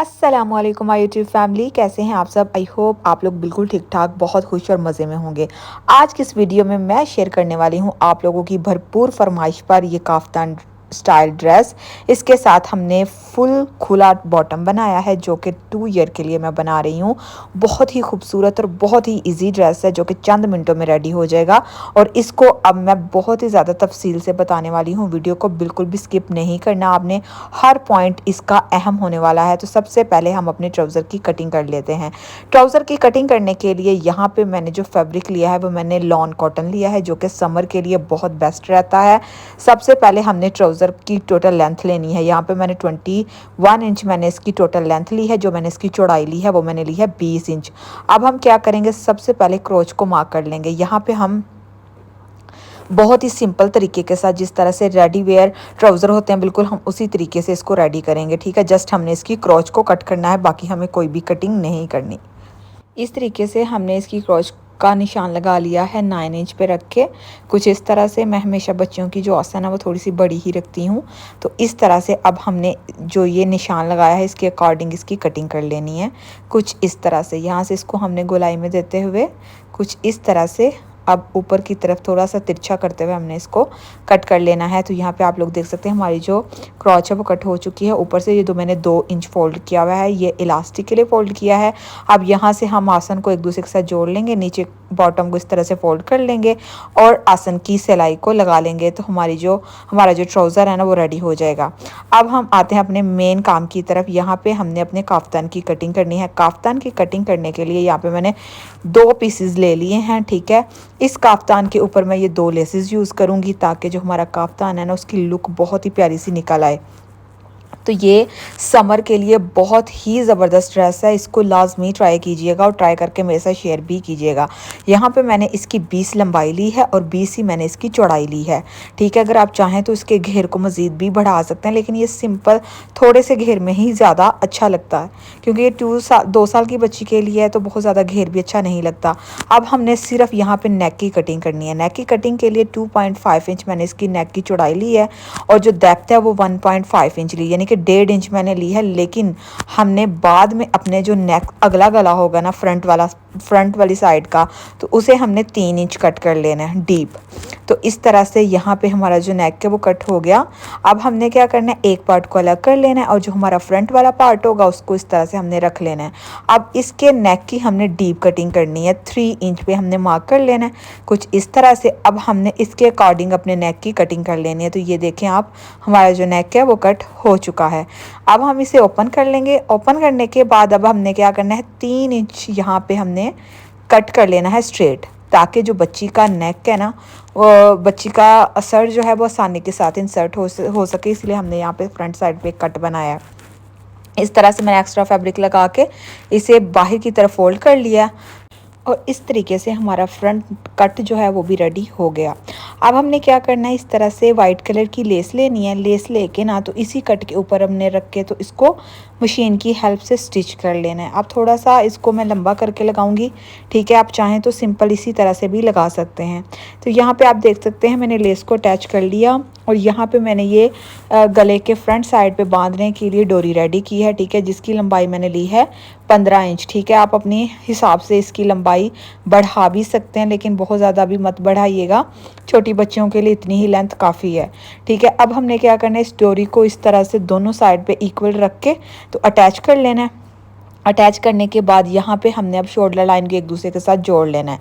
अस्सलामुअलैकुम my YouTube family, कैसे हैं आप सब। आई होप आप लोग बिल्कुल ठीक ठाक, बहुत खुश और मज़े में होंगे। आज की इस वीडियो में मैं शेयर करने वाली हूं आप लोगों की भरपूर फरमाइश पर ये काफ्तान स्टाइल ड्रेस। इसके साथ हमने फुल खुला बॉटम बनाया है जो कि 2 ईयर के लिए मैं बना रही हूँ। बहुत ही खूबसूरत और बहुत ही इजी ड्रेस है जो कि चंद मिनटों में रेडी हो जाएगा। और इसको अब मैं बहुत ही ज़्यादा तफसील से बताने वाली हूँ। वीडियो को बिल्कुल भी स्किप नहीं करना आपने, हर पॉइंट इसका अहम होने वाला है। तो सबसे पहले हम अपने ट्राउज़र की कटिंग कर लेते हैं। ट्राउज़र की कटिंग करने के लिए यहाँ पे मैंने जो फैब्रिक लिया है वो मैंने लॉन कॉटन लिया है जो कि समर के लिए बहुत बेस्ट रहता है। सबसे पहले हमने ट्राउज़र की टोटल लेंथ लेनी है। यहाँ पे मैंने 21 इंच मैंने इसकी टोटल लेंथ ली है। जो मैंने इसकी चौड़ाई ली है वो मैंने ली है 20 इंच। अब हम क्या करेंगे, सबसे पहले क्रोच को मार्क कर लेंगे। यहाँ पे हम बहुत ही सिंपल तरीके के साथ, जिस तरह से रेडी वेयर ट्राउज़र होते हैं बिल्कुल हम उसी तरीके से इसको रेडी करेंगे। ठीक है, जस्ट हमने इसकी क्रॉच को कट करना है, बाकी हमें कोई भी कटिंग नहीं करनी। इस तरीके से हमने इसकी क्रॉच का निशान लगा लिया है 9 इंच पे रख के। कुछ इस तरह से, मैं हमेशा बच्चों की जो आसन है वो थोड़ी सी बड़ी ही रखती हूँ। तो इस तरह से अब हमने जो ये निशान लगाया है इसके अकॉर्डिंग इसकी कटिंग कर लेनी है। कुछ इस तरह से यहाँ से इसको हमने गोलाई में देते हुए कुछ इस तरह से अब ऊपर की तरफ थोड़ा सा तिरछा करते हुए हमने इसको कट कर लेना है। तो यहाँ पे आप लोग देख सकते हैं हमारी जो क्रॉच है वो कट हो चुकी है। ऊपर से ये जो मैंने 2 इंच फोल्ड किया हुआ है ये इलास्टिक के लिए फोल्ड किया है। अब यहाँ से हम आसन को एक दूसरे के साथ जोड़ लेंगे, नीचे बॉटम को इस तरह से फोल्ड कर लेंगे और आसन की सिलाई को लगा लेंगे। तो हमारा जो ट्राउज़र है ना वो रेडी हो जाएगा। अब हम आते हैं अपने मेन काम की तरफ। यहाँ पे हमने अपने काफ्तान की कटिंग करनी है। काफ्तान की कटिंग करने के लिए यहाँ पे मैंने 2 पीसेस ले लिए हैं। ठीक है, इस काफ्तान के ऊपर मैं ये 2 लेसेस यूज़ करूँगी ताकि जो हमारा काफ्तान है ना उसकी लुक बहुत ही प्यारी सी निकल आए। तो ये समर के लिए बहुत ही ज़बरदस्त ड्रेस है, इसको लाजमी ट्राई कीजिएगा और ट्राई करके मेरे साथ शेयर भी कीजिएगा। यहाँ पे मैंने इसकी 20 लंबाई ली है और 20 ही मैंने इसकी चौड़ाई ली है। ठीक है, अगर आप चाहें तो इसके घेर को मज़ीद भी बढ़ा सकते हैं, लेकिन ये सिंपल थोड़े से घेर में ही ज़्यादा अच्छा लगता है क्योंकि ये 2 साल की बच्ची के लिए है तो बहुत ज़्यादा घेर भी अच्छा नहीं लगता। अब हमने सिर्फ यहाँ पे नेक की कटिंग करनी है। नेक की कटिंग के लिए 2.5 इंच मैंने इसकी नेक की चौड़ाई ली है और जो डेप्थ है वो 1.5 इंच ली, यानी कि 1.5 इंच मैंने ली है। लेकिन हमने बाद में अपने जो नेक अगला गला होगा ना फ्रंट वाली साइड का, तो उसे हमने 3 इंच कट कर लेना है डीप। तो इस तरह से यहाँ पे हमारा जो नेक है वो कट हो गया। अब हमने क्या करना है, एक पार्ट को अलग कर लेना है और जो हमारा फ्रंट वाला पार्ट होगा उसको इस तरह से हमने रख लेना है। अब इसके नेक की हमने डीप कटिंग करनी है। 3 इंच पे हमने मार्क कर लेना है कुछ इस तरह से। अब हमने इसके अकॉर्डिंग अपने नेक की कटिंग कर लेनी है। तो ये देखें आप, हमारा जो नेक है वो कट हो चुका है। अब हम इसे ओपन कर लेंगे। ओपन करने के बाद अब हमने क्या करना है, 3 इंच यहाँ पे हमने कट कर लेना है स्ट्रेट, ताकि जो बच्ची का नेक है ना, वो बच्ची का सर जो है वो आसानी के साथ इंसर्ट हो सके, इसलिए हमने यहाँ पे फ्रंट साइड पे कट बनाया है। इस तरह से मैंने एक्स्ट्रा फैब्रिक लगा के इसे बाहर की तरफ फोल्ड कर लिया और इस तरीके से हमारा फ्रंट कट जो है वो भी रेडी हो गया। अब हमने क्या करना है, इस तरह से वाइट कलर की लेस लेनी है। लेस लेके ना तो इसी कट के ऊपर हमने रख के तो इसको मशीन की हेल्प से स्टिच कर लेना है। अब थोड़ा सा इसको मैं लंबा करके लगाऊंगी। ठीक है, आप चाहें तो सिंपल इसी तरह से भी लगा सकते हैं। तो यहाँ पे आप देख सकते हैं मैंने लेस को अटैच कर लिया और यहाँ पे मैंने ये गले के फ्रंट साइड पे बांधने के लिए डोरी रेडी की है। ठीक है, जिसकी लंबाई मैंने ली है 15 इंच। ठीक है, आप अपने हिसाब से इसकी लंबाई बढ़ा भी सकते हैं, लेकिन बहुत ज़्यादा भी मत बढ़ाइएगा, छोटी बच्चियों के लिए इतनी ही लेंथ काफ़ी है। ठीक है, अब हमने क्या करना है, इस डोरी को इस तरह से दोनों साइड पे इक्वल रख के तो अटैच कर लेना है। अटैच करने के बाद यहाँ पे हमने अब शोल्डर लाइन को एक दूसरे के साथ जोड़ लेना है।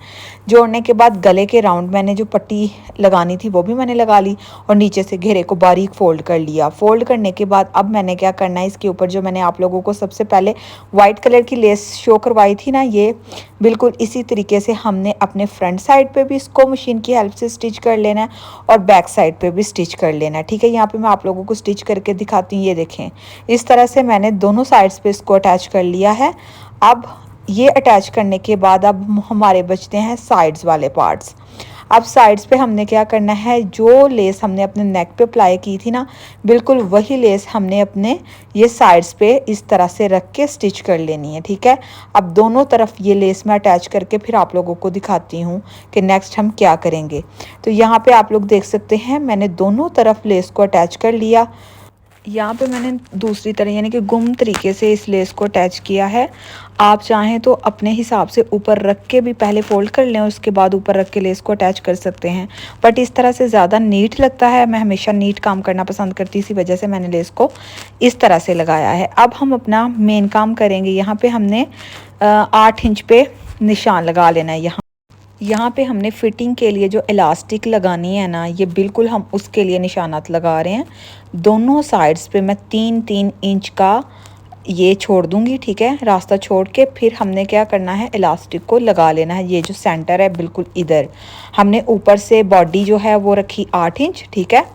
जोड़ने के बाद गले के राउंड मैंने जो पट्टी लगानी थी वो भी मैंने लगा ली और नीचे से घेरे को बारीक फोल्ड कर लिया। फोल्ड करने के बाद अब मैंने क्या करना है, इसके ऊपर जो मैंने आप लोगों को सबसे पहले वाइट कलर की लेस शो करवाई थी ना, ये बिल्कुल इसी तरीके से हमने अपने फ्रंट साइड पे भी इसको मशीन की हेल्प से स्टिच कर लेना है और बैक साइड पे भी स्टिच कर लेना है। ठीक है, यहाँ पे मैं आप लोगों को स्टिच करके दिखाती हूँ। ये देखें, इस तरह से मैंने दोनों साइड्स पे इसको अटैच कर लिया है। अब ये अटैच करने के बाद अब हमारे बचते हैं साइड्स वाले पार्ट्स। अब साइड्स पे हमने क्या करना है, जो लेस हमने अपने नेक पे अप्लाई की थी ना, बिल्कुल वही लेस हमने अपने ये साइड्स पे इस तरह से रख के स्टिच कर लेनी है। ठीक है, अब दोनों तरफ ये लेस मैं अटैच करके फिर आप लोगों को दिखाती हूँ कि नेक्स्ट हम क्या करेंगे। तो यहाँ पे आप लोग देख सकते हैं मैंने दोनों तरफ लेस को अटैच कर लिया। यहाँ पे मैंने दूसरी तरह यानी कि गुम तरीके से इस लेस को अटैच किया है। आप चाहें तो अपने हिसाब से ऊपर रख के भी पहले फ़ोल्ड कर लें, उसके बाद ऊपर रख के लेस को अटैच कर सकते हैं, बट इस तरह से ज़्यादा नीट लगता है। मैं हमेशा नीट काम करना पसंद करती, इसी वजह से मैंने लेस को इस तरह से लगाया है। अब हम अपना मेन काम करेंगे। यहाँ पर हमने 8 इंच पे निशान लगा लेना है। यहाँ पे हमने फिटिंग के लिए जो इलास्टिक लगानी है ना, ये बिल्कुल हम उसके लिए निशानात लगा रहे हैं। दोनों साइड्स पे मैं 3-3 इंच का ये छोड़ दूंगी, ठीक है, रास्ता छोड़ के फिर हमने क्या करना है, इलास्टिक को लगा लेना है। ये जो सेंटर है बिल्कुल इधर हमने ऊपर से बॉडी जो है वो रखी 8 इंच, ठीक है।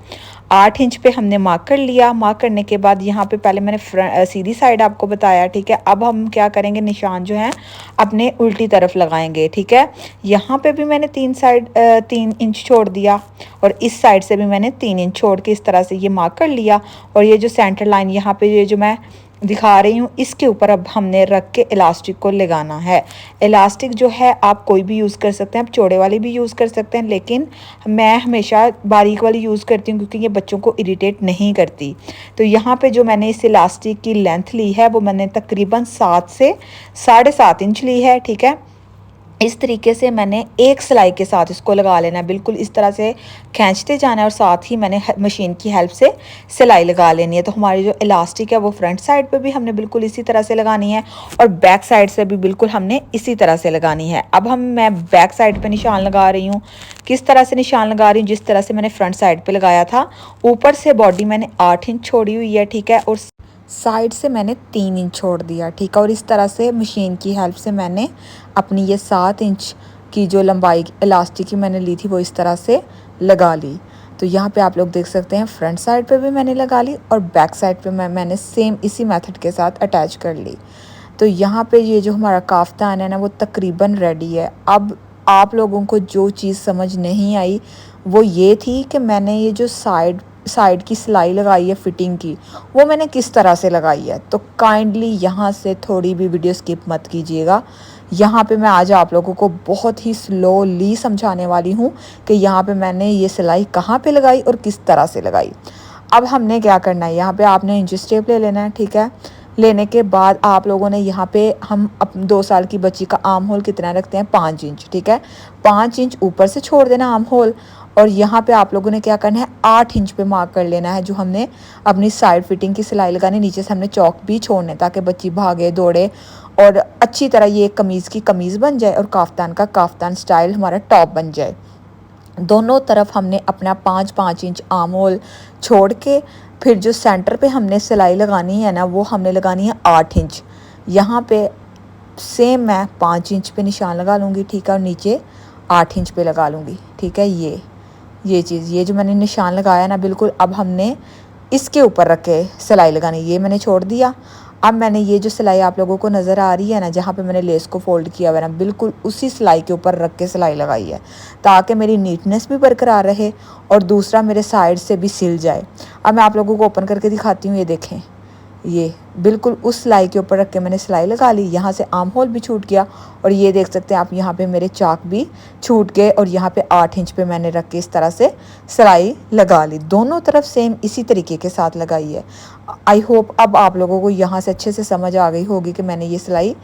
8 इंच पे हमने मार्क कर लिया। मार्क करने के बाद यहाँ पे पहले मैंने सीधी साइड आपको बताया, ठीक है। अब हम क्या करेंगे, निशान जो है अपने उल्टी तरफ लगाएंगे, ठीक है। यहाँ पे भी मैंने 3 इंच छोड़ दिया और इस साइड से भी मैंने 3 इंच छोड़ के इस तरह से ये मार्क कर लिया। और ये जो सेंटर लाइन यहाँ पे ये जो मैं दिखा रही हूँ, इसके ऊपर अब हमने रख के इलास्टिक को लगाना है। इलास्टिक जो है आप कोई भी यूज़ कर सकते हैं, आप चौड़े वाली भी यूज़ कर सकते हैं, लेकिन मैं हमेशा बारीक वाली यूज़ करती हूँ क्योंकि ये बच्चों को इरिटेट नहीं करती। तो यहाँ पे जो मैंने इस इलास्टिक की लेंथ ली है वो मैंने तकरीबन 7 से 7.5 इंच ली है, ठीक है। इस तरीके से मैंने एक सिलाई के साथ इसको लगा लेना है, बिल्कुल इस तरह से खींचते जाना है और साथ ही मैंने मशीन की हेल्प से सिलाई लगा लेनी है। तो हमारी जो इलास्टिक है वो फ्रंट साइड पे भी हमने बिल्कुल इसी तरह से लगानी है और बैक साइड से भी बिल्कुल हमने इसी तरह से लगानी है। अब मैं बैक साइड पे निशान लगा रही हूँ। किस तरह से निशान लगा रही हूँ, जिस तरह से मैंने फ्रंट साइड पे लगाया था। ऊपर से बॉडी मैंने 8 इंच छोड़ी हुई है, ठीक है, और साइड से मैंने 3 इंच छोड़ दिया, ठीक है। और इस तरह से मशीन की हेल्प से मैंने अपनी ये 7 इंच की जो लंबाई इलास्टिक की मैंने ली थी वो इस तरह से लगा ली। तो यहाँ पे आप लोग देख सकते हैं फ्रंट साइड पे भी मैंने लगा ली और बैक साइड पे मैंने सेम इसी मेथड के साथ अटैच कर ली। तो यहाँ पे ये जो हमारा काफ्तान है ना वो तकरीबन रेडी है। अब आप लोगों को जो चीज़ समझ नहीं आई वो ये थी कि मैंने ये जो साइड की सिलाई लगाई है फिटिंग की, वो मैंने किस तरह से लगाई है। तो काइंडली यहाँ से थोड़ी भी वीडियो स्किप मत कीजिएगा। यहाँ पे मैं आज आप लोगों को बहुत ही स्लोली समझाने वाली हूँ कि यहाँ पे मैंने ये सिलाई कहाँ पे लगाई और किस तरह से लगाई। अब हमने क्या करना है, यहाँ पे आपने इंच टेप ले लेना है, ठीक है। लेने के बाद आप लोगों ने यहाँ पे हम 2 साल की बच्ची का आर्म होल कितना रखते हैं, 5 इंच, ठीक है। 5 इंच ऊपर से छोड़ देना आर्म होल और यहाँ पे आप लोगों ने क्या करना है, 8 इंच पे मार्क कर लेना है जो हमने अपनी साइड फिटिंग की सिलाई लगानी। नीचे से हमने चौक भी छोड़ने ताकि बच्ची भागे दौड़े और अच्छी तरह ये कमीज़ की कमीज़ बन जाए और काफ्तान का काफ्तान स्टाइल हमारा टॉप बन जाए। दोनों तरफ हमने अपना 5-5 इंच आर्म होल छोड़ के फिर जो सेंटर पे हमने सिलाई लगानी है ना वो हमने लगानी है 8 इंच। यहाँ पे सेम मैं 5 इंच पे निशान लगा लूँगी, ठीक है, और नीचे 8 इंच पे लगा लूँगी, ठीक है। ये चीज़, ये जो मैंने निशान लगाया ना बिल्कुल, अब हमने इसके ऊपर रख के सिलाई लगानी। ये मैंने छोड़ दिया। अब मैंने ये जो सिलाई आप लोगों को नज़र आ रही है ना, जहाँ पे मैंने लेस को फोल्ड किया हुआ है ना, बिल्कुल उसी सिलाई के ऊपर रख के सिलाई लगाई है ताकि मेरी नीटनेस भी बरकरार रहे और दूसरा मेरे साइड से भी सिल जाए। अब मैं आप लोगों को ओपन करके दिखाती हूँ। ये देखें, ये बिल्कुल उस सिलाई के ऊपर रख के मैंने सिलाई लगा ली। यहाँ से आर्म होल भी छूट गया और ये देख सकते हैं आप, यहाँ पे मेरे चाक भी छूट गए और यहाँ पे 8 इंच पे मैंने रख के इस तरह से सिलाई लगा ली। दोनों तरफ सेम इसी तरीके के साथ लगाई है। आई होप अब आप लोगों को यहाँ से अच्छे से समझ आ गई होगी कि मैंने ये सिलाई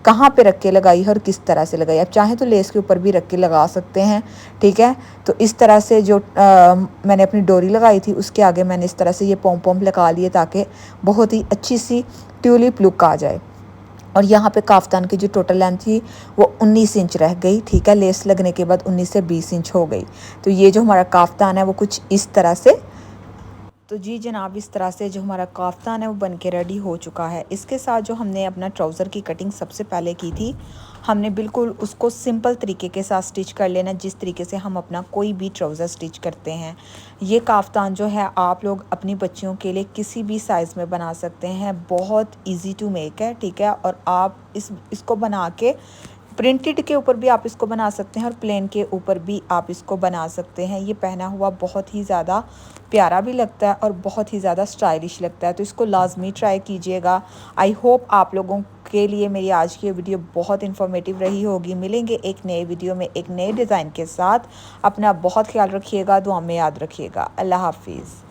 कहाँ पे रख के लगाई है और किस तरह से लगाई। आप चाहें तो लेस के ऊपर भी रख के लगा सकते हैं, ठीक है। तो इस तरह से जो मैंने अपनी डोरी लगाई थी उसके आगे मैंने इस तरह से ये पोम लगा लिए ताकि बहुत ही अच्छी सी ट्यूलिप लुक आ जाए। और यहाँ पे काफ्तान की जो टोटल लेंथ थी वो 19 इंच रह गई, ठीक है। लेस लगने के बाद 19 से 20 इंच हो गई। तो ये जो हमारा काफ्तान है वो कुछ इस तरह से, तो जी जनाब, इस तरह से जो हमारा काफ्तान है वो बन के रेडी हो चुका है। इसके साथ जो हमने अपना ट्राउज़र की कटिंग सबसे पहले की थी, हमने बिल्कुल उसको सिंपल तरीके के साथ स्टिच कर लेना, जिस तरीके से हम अपना कोई भी ट्राउज़र स्टिच करते हैं। ये काफ्तान जो है आप लोग अपनी बच्चियों के लिए किसी भी साइज़ में बना सकते हैं, बहुत ईजी टू मेक है, ठीक है। और आप इसको बना के प्रिंटेड के ऊपर भी आप इसको बना सकते हैं और प्लेन के ऊपर भी आप इसको बना सकते हैं। ये पहना हुआ बहुत ही ज़्यादा प्यारा भी लगता है और बहुत ही ज़्यादा स्टाइलिश लगता है। तो इसको लाजमी ट्राई कीजिएगा। आई होप आप लोगों के लिए मेरी आज की वीडियो बहुत इन्फॉर्मेटिव रही होगी। मिलेंगे एक नए वीडियो में एक नए डिज़ाइन के साथ। अपना बहुत ख्याल रखिएगा, दुआ में याद रखिएगा। अल्लाह हाफिज़।